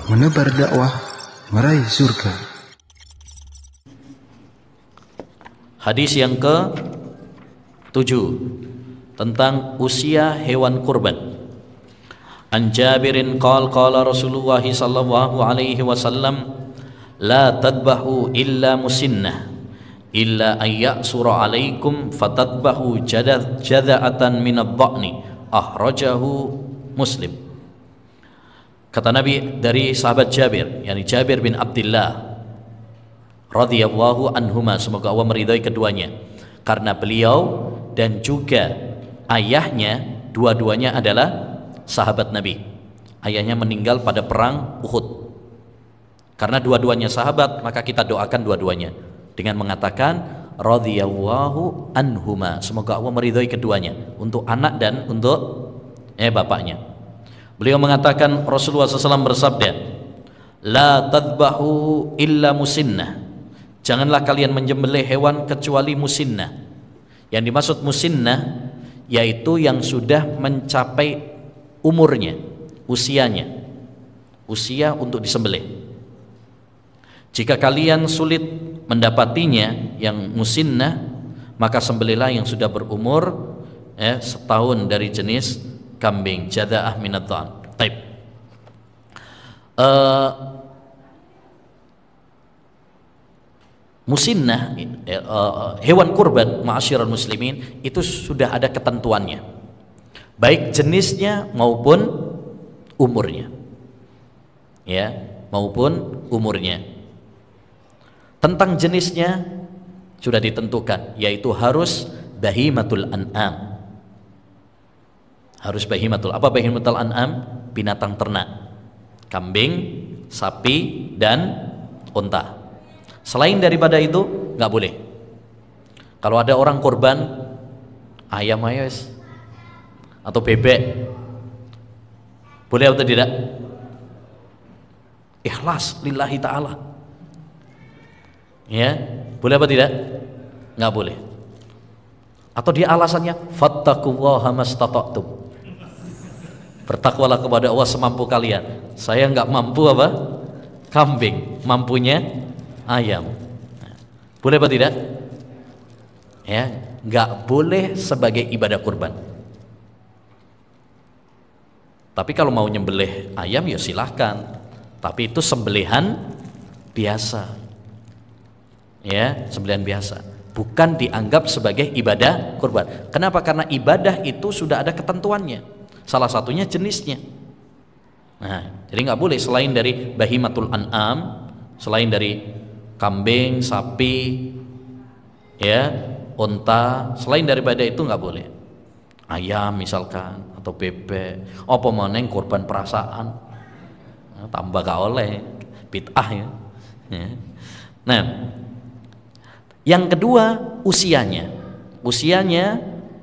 Menebar dakwah meraih surga. Hadis yang ke-7 tentang usia hewan kurban. An Jabirin qala Rasulullah sallallahu alaihi wasallam la tadbahu illa musinnah illa an ya'sura alaikum fatadbahu jada'atan min ad-dha'ni akhrajahu Muslim. Kata Nabi dari sahabat Jabir, yakni Jabir bin Abdullah radhiyallahu anhuma, semoga Allah meridhai keduanya, karena beliau dan juga ayahnya dua-duanya adalah sahabat Nabi. Ayahnya meninggal pada perang Uhud. Karena dua-duanya sahabat, maka kita doakan dua-duanya dengan mengatakan radhiyallahu anhuma, semoga Allah meridhai keduanya, untuk anak dan untuk bapaknya. Beliau mengatakan, Rasulullah SAW bersabda, la tadbahu illa musinnah, janganlah kalian menyembelih hewan kecuali musinnah. Yang dimaksud musinnah yaitu yang sudah mencapai umurnya, usianya, usia untuk disembelih. Jika kalian sulit mendapatinya yang musinnah, maka sembelihlah yang sudah berumur setahun dari jenis kambing, jada'ah minad dha'n. Taib. Musinnah, hewan kurban ma'asyiral muslimin, itu sudah ada ketentuannya, baik jenisnya maupun umurnya, ya, maupun umurnya. Tentang jenisnya sudah ditentukan, yaitu harus bahimatul an'am. Harus bahimatul. Apa bahimatul an'am? Binatang ternak, kambing, sapi, dan unta. Selain daripada itu nggak boleh. Kalau ada orang korban ayam ayos atau bebek, boleh atau tidak? Ikhlas lillahi ta'ala, ya, boleh apa tidak? Nggak boleh. Atau dia alasannya fattaqullaha mastata'tum, bertakwalah kepada Allah semampu kalian. Saya nggak mampu apa? Kambing, mampunya ayam. Boleh apa tidak? Ya, nggak boleh sebagai ibadah kurban. Tapi kalau mau nyembelih ayam ya silahkan. Tapi itu sembelihan biasa. Ya, sembelihan biasa. Bukan dianggap sebagai ibadah kurban. Kenapa? Karena ibadah itu sudah ada ketentuannya. Salah satunya jenisnya. Nah, jadi nggak boleh selain dari bahimatul an'am, selain dari kambing, sapi, ya, unta, selain daripada itu nggak boleh. Ayam misalkan atau bebek, apa maneng korban perasaan, nah, tambah gak oleh, bid'ah ya. Nah, yang kedua usianya. Usianya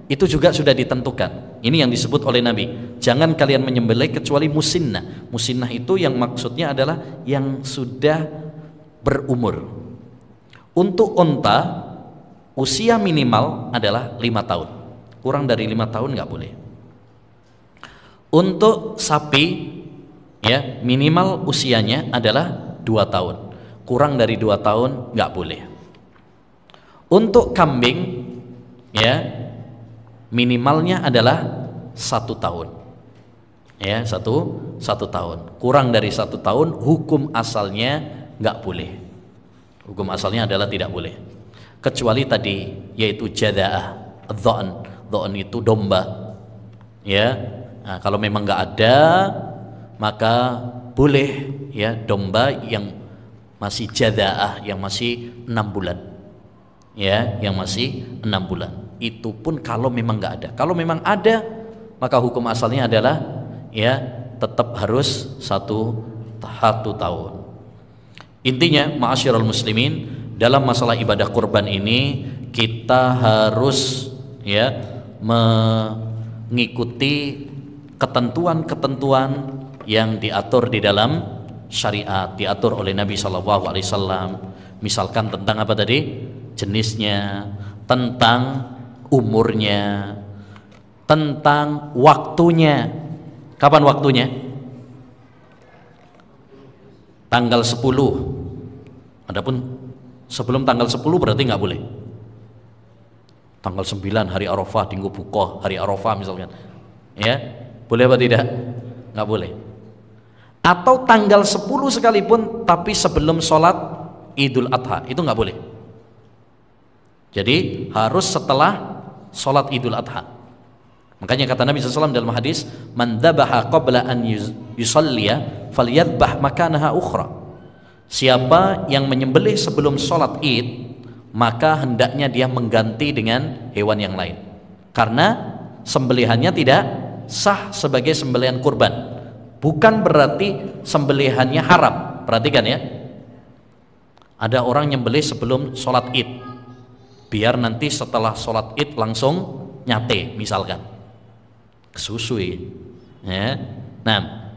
itu juga sudah ditentukan. Ini yang disebut oleh Nabi, jangan kalian menyembelih kecuali musinnah. Musinnah itu yang maksudnya adalah yang sudah berumur. Untuk unta usia minimal adalah 5 tahun. Kurang dari 5 tahun nggak boleh. Untuk sapi, ya, minimal usianya adalah 2 tahun. Kurang dari 2 tahun nggak boleh. Untuk kambing, ya, minimalnya adalah 1 tahun, ya, satu tahun. Kurang dari 1 tahun hukum asalnya nggak boleh. Hukum asalnya adalah tidak boleh, kecuali tadi yaitu jada'ah, dha'n itu domba, ya. Nah, kalau memang nggak ada maka boleh, ya, domba yang masih jada'ah, yang masih 6 bulan, ya, yang masih 6 bulan. Itu pun kalau memang nggak ada. Kalau memang ada, maka hukum asalnya adalah, ya, tetap harus satu tahun. Intinya, ma'asyiral muslimin, dalam masalah ibadah kurban ini kita harus, ya, mengikuti ketentuan-ketentuan yang diatur di dalam syariat, diatur oleh Nabi SAW. Misalkan tentang apa tadi? Jenisnya, tentang umurnya, tentang waktunya. Kapan waktunya? Tanggal 10. Adapun sebelum tanggal 10 berarti nggak boleh. Tanggal 9 hari Arafah, dinggo buka hari Arafah misalkan. Ya, boleh apa tidak? Nggak boleh. Atau tanggal 10 sekalipun tapi sebelum sholat Idul Adha, itu nggak boleh. Jadi harus setelah sholat Idul Adha. Makanya kata Nabi SAW dalam hadis, man dhabaha qabla an yusalliya falyadbah makanaha ukhra. Siapa yang menyembelih sebelum sholat Id, maka hendaknya dia mengganti dengan hewan yang lain, karena sembelihannya tidak sah sebagai sembelihan kurban. Bukan berarti sembelihannya haram. Perhatikan ya, ada orang nyembelih sebelum sholat Id biar nanti setelah sholat Id langsung nyate misalkan, kesusui ya. Nah,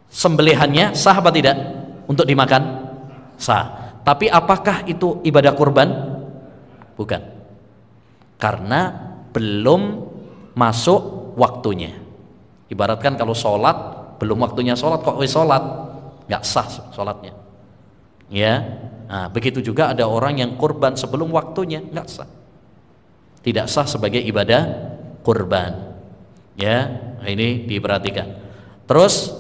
sembelihannya sah apa tidak untuk dimakan? Sah. Tapi apakah itu ibadah kurban? Bukan, karena belum masuk waktunya. Ibaratkan kalau sholat belum waktunya sholat kok sholat, nggak sah sholatnya ya. Nah, begitu juga ada orang yang kurban sebelum waktunya, nggak sah, tidak sah sebagai ibadah kurban ya. Nah, ini diperhatikan. Terus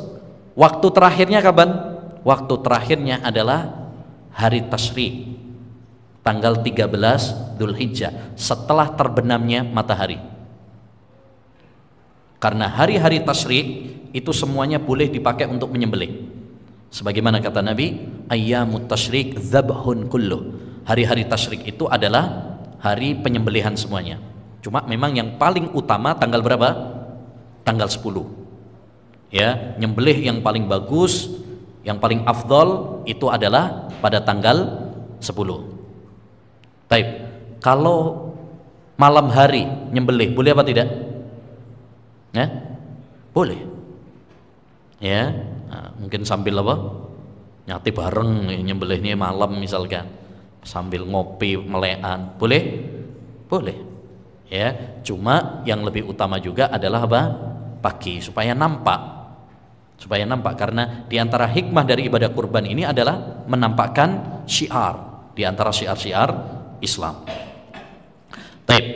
waktu terakhirnya kapan? Waktu terakhirnya adalah hari tasyrik, tanggal 13 Dzulhijjah, setelah terbenamnya matahari. Karena hari-hari tasyrik itu semuanya boleh dipakai untuk menyembelih. Sebagaimana kata Nabi, ayyamut tasyrik dzabhun kulluh. Hari-hari tasyrik itu adalah hari penyembelihan semuanya. Cuma memang yang paling utama tanggal berapa? Tanggal 10. Ya, nyembelih yang paling bagus, yang paling afdol itu adalah pada tanggal 10. Baik, kalau malam hari nyembelih boleh apa tidak? Ya, boleh. Ya, nah, mungkin sambil apa? Nyati bareng nyembelihnya malam misalkan, sambil ngopi melekan, boleh? Boleh. Ya, cuma yang lebih utama juga adalah apa? Pagi, supaya nampak. Supaya nampak, karena diantara hikmah dari ibadah kurban ini adalah menampakkan syiar, diantara syiar-syiar Islam. Baik.